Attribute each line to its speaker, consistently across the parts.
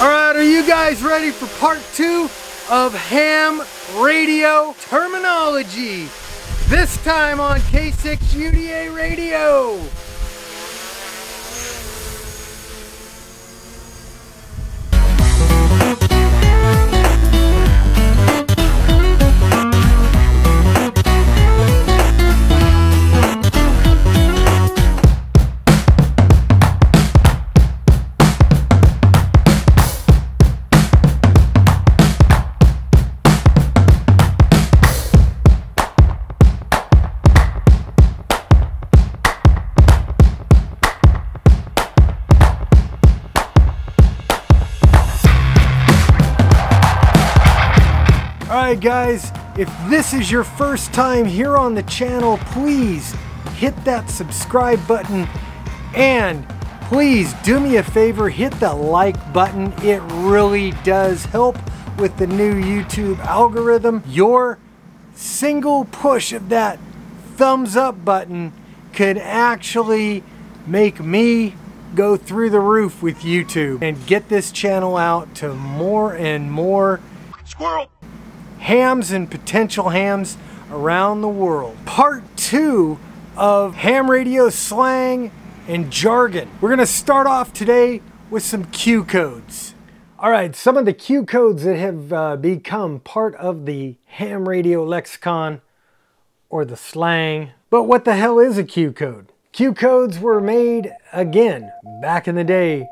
Speaker 1: Alright, are you guys ready for part 2 of ham radio terminology? This time on K6UDA radio. Alright guys, if this is your first time here on the channel, please hit that subscribe button and please do me a favor, hit the like button. It really does help with the new YouTube algorithm. Your single push of that thumbs up button could actually make me go through the roof with YouTube and get this channel out to more and more
Speaker 2: squirrel
Speaker 1: hams and potential hams around the world. Part 2 of ham radio slang and jargon. We're gonna start off today with some Q codes. All right, some of the Q codes that have become part of the ham radio lexicon or the slang. But what the hell is a Q code? Q codes were made, again, back in the day,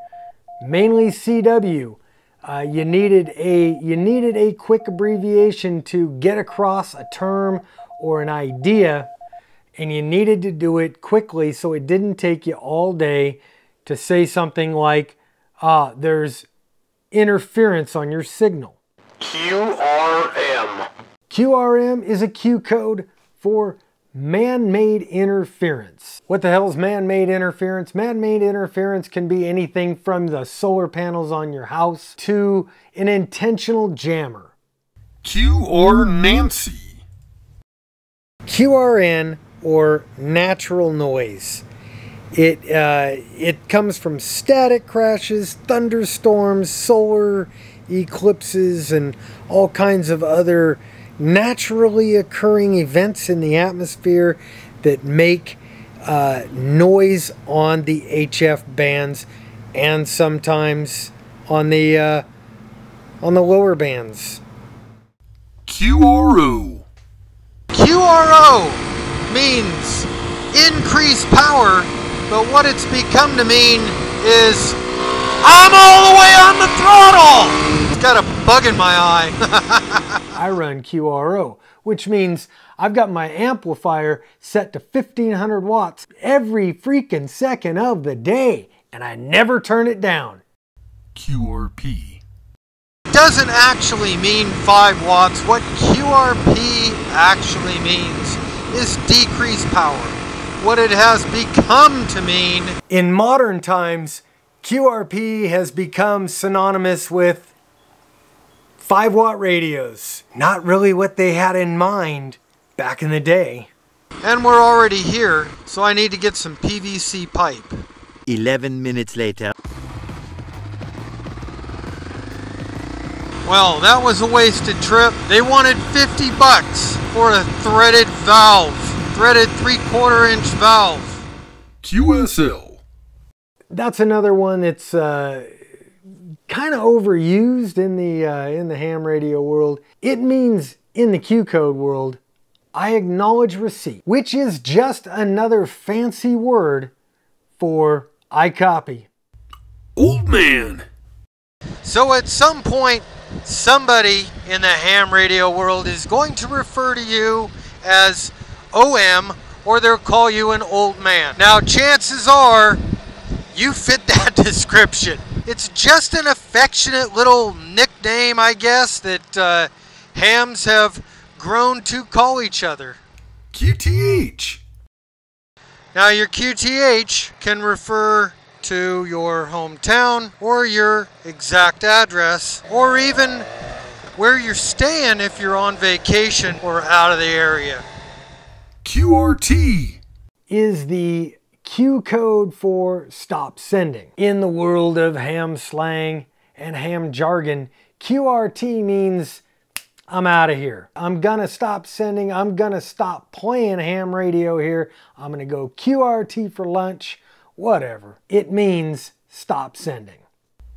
Speaker 1: mainly CW. You needed a quick abbreviation to get across a term or an idea, and you needed to do it quickly so it didn't take you all day to say something like, there's interference on your signal.
Speaker 2: QRM.
Speaker 1: QRM is a Q code for man-made interference. What the hell is man-made interference? Man-made interference can be anything from the solar panels on your house to an intentional jammer.
Speaker 2: Q or Nancy.
Speaker 1: QRN or natural noise. It comes from static crashes, thunderstorms, solar eclipses, and all kinds of other naturally occurring events in the atmosphere that make noise on the HF bands and sometimes on the lower bands.
Speaker 2: QRO.
Speaker 3: QRO means increased power, but what it's become to mean is I'm all the way on the throttle! It's got a bug in my eye.
Speaker 1: I run QRO, which means I've got my amplifier set to 1500 watts every freaking second of the day, and I never turn it down.
Speaker 2: QRP.
Speaker 3: Doesn't actually mean 5 watts. What QRP actually means is decreased power. What it has become to mean
Speaker 1: in modern times, QRP has become synonymous with 5-watt radios. Not really what they had in mind back in the day.
Speaker 3: And we're already here, so I need to get some PVC pipe.
Speaker 4: 11 minutes later.
Speaker 3: Well, that was a wasted trip. They wanted 50 bucks for a threaded valve. Threaded 3/4 inch valve.
Speaker 2: QSL.
Speaker 1: That's another one that's kind of overused in the ham radio world. It means in the Q code world, I acknowledge receipt, which is just another fancy word for I copy.
Speaker 2: Old man.
Speaker 3: So at some point, somebody in the ham radio world is going to refer to you as OM, or they'll call you an old man. Now chances are you fit that description. It's just an affectionate little nickname, I guess, that hams have grown to call each other.
Speaker 2: QTH.
Speaker 3: Now your QTH can refer to your hometown or your exact address, or even where you're staying if you're on vacation or out of the area.
Speaker 2: QRT
Speaker 1: is the Q code for stop sending. In the world of ham slang and ham jargon, QRT means I'm out of here. I'm gonna stop sending. I'm gonna stop playing ham radio here. I'm gonna go QRT for lunch, whatever. It means stop sending.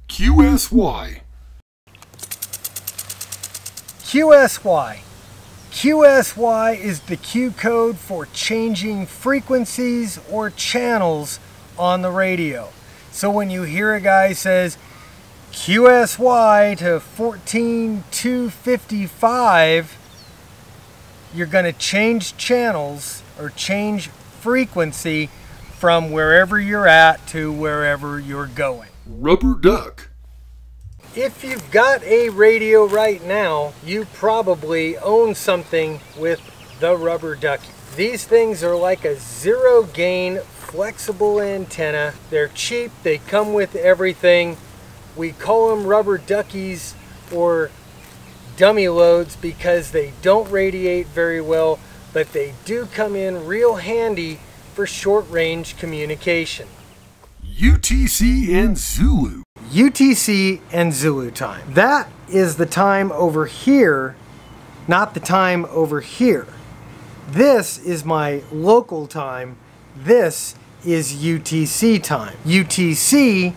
Speaker 2: QSY.
Speaker 1: QSY. QSY is the Q code for changing frequencies or channels on the radio. So when you hear a guy says QSY to 14255, you're going to change channels or change frequency from wherever you're at to wherever you're going.
Speaker 2: Rubber duck.
Speaker 1: If you've got a radio right now, you probably own something with the rubber ducky. These things are like a zero gain flexible antenna. They're cheap, they come with everything. We call them rubber duckies or dummy loads because they don't radiate very well, but they do come in real handy for short range communication.
Speaker 2: UTC and Zulu.
Speaker 1: UTC and Zulu time. That is the time over here, not the time over here. This is my local time. This is UTC time. UTC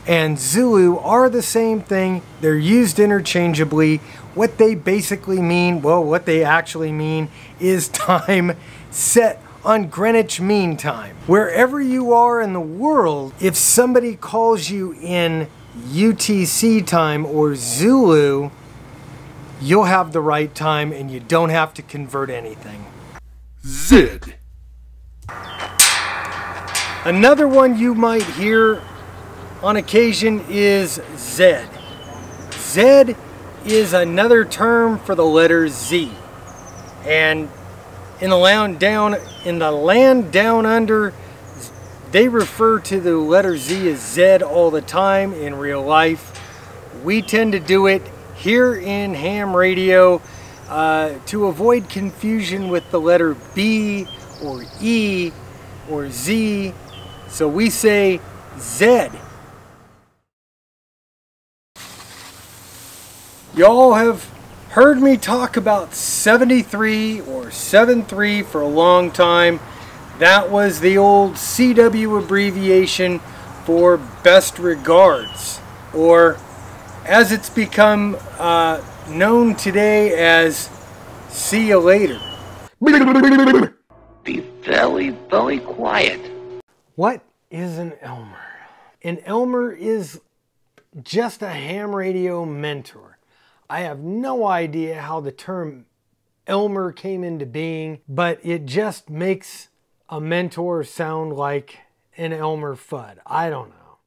Speaker 1: and Zulu are the same thing. They're used interchangeably. What they basically mean, well, what they actually mean is time set on Greenwich Mean Time. Wherever you are in the world, if somebody calls you in UTC time or Zulu, you'll have the right time and you don't have to convert anything.
Speaker 2: Z.
Speaker 1: Another one you might hear on occasion is Z. Z is another term for the letter Z. And in the land down under, they refer to the letter Z as Z all the time in real life. We tend to do it here in ham radio to avoid confusion with the letter B or E or Z. So we say Z. Y'all have heard me talk about 73 or 73 for a long time. That was the old CW abbreviation for best regards, or as it's become known today as see you later.
Speaker 5: Be very, very quiet.
Speaker 1: What is an Elmer? An Elmer is just a ham radio mentor. I have no idea how the term Elmer came into being, but it just makes a mentor sound like an Elmer Fudd. I don't know.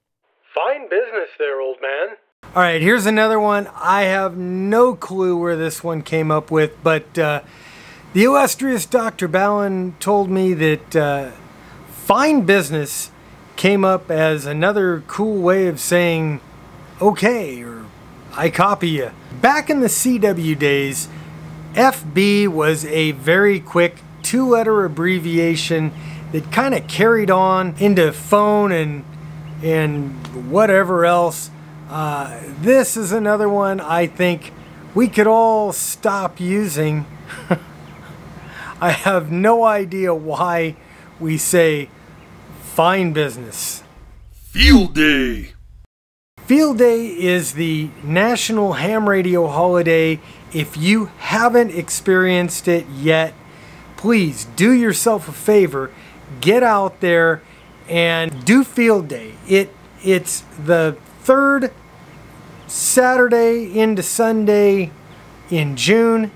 Speaker 1: Fine business there, old man. All right, here's another one. I have no clue where this one came up with, but the illustrious Dr. Ballin told me that fine business came up as another cool way of saying okay or I copy you. Back in the CW days, FB was a very quick two-letter abbreviation that kind of carried on into phone and whatever else. This is another one I think we could all stop using. I have no idea why we say fine business.
Speaker 2: Field Day.
Speaker 1: Field Day is the national ham radio holiday. If you haven't experienced it yet, please do yourself a favor, get out there and do Field Day. It's the third Saturday into Sunday in June,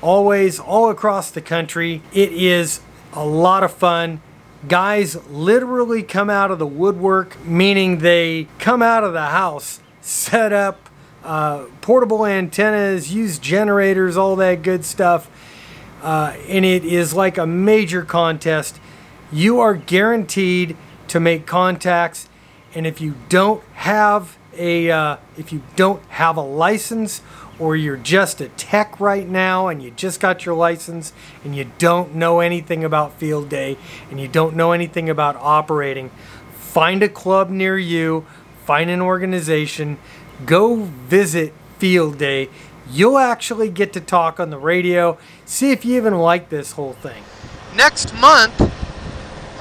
Speaker 1: always all across the country. It is a lot of fun. Guys literally come out of the woodwork, meaning they come out of the house, set up portable antennas, use generators, all that good stuff. And it is like a major contest. You are guaranteed to make contacts, and if you don't have a license, or you're just a tech right now and you just got your license and you don't know anything about Field Day and you don't know anything about operating, find a club near you, find an organization, go visit Field Day. You'll actually get to talk on the radio, see if you even like this whole thing.
Speaker 3: Next month,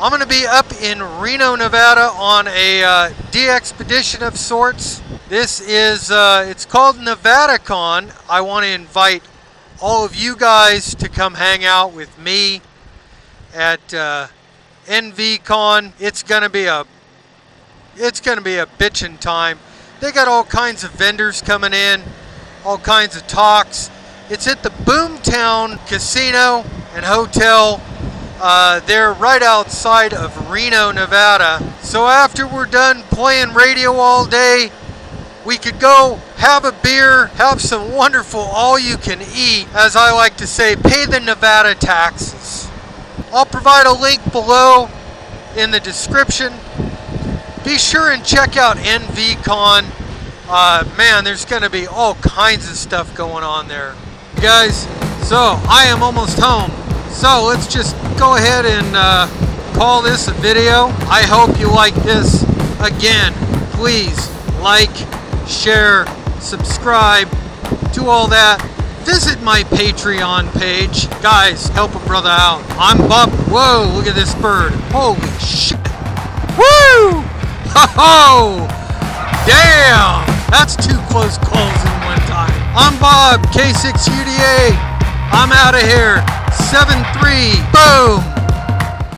Speaker 3: I'm going to be up in Reno, Nevada on a de-expedition of sorts. This is, it's called NevadaCon. I want to invite all of you guys to come hang out with me at NVCon. It's going to be a bitchin' time. They got all kinds of vendors coming in, all kinds of talks. It's at the Boomtown Casino and Hotel. They're right outside of Reno, Nevada. So after we're done playing radio all day, we could go have a beer, have some wonderful all-you-can-eat, as I like to say, pay the Nevada taxes. I'll provide a link below in the description. Be sure and check out NVCon. Man, there's going to be all kinds of stuff going on there. Guys, so I am almost home. So let's just go ahead and call this a video. I hope you like this. Again, please like, share, subscribe, do all that. Visit my Patreon page. Guys, help a brother out. I'm Bob. Whoa, look at this bird. Holy shit. Woo! Ho-ho! Damn! That's 2 close calls in one time. I'm Bob, K6UDA. I'm out of here. 7-3. Boom!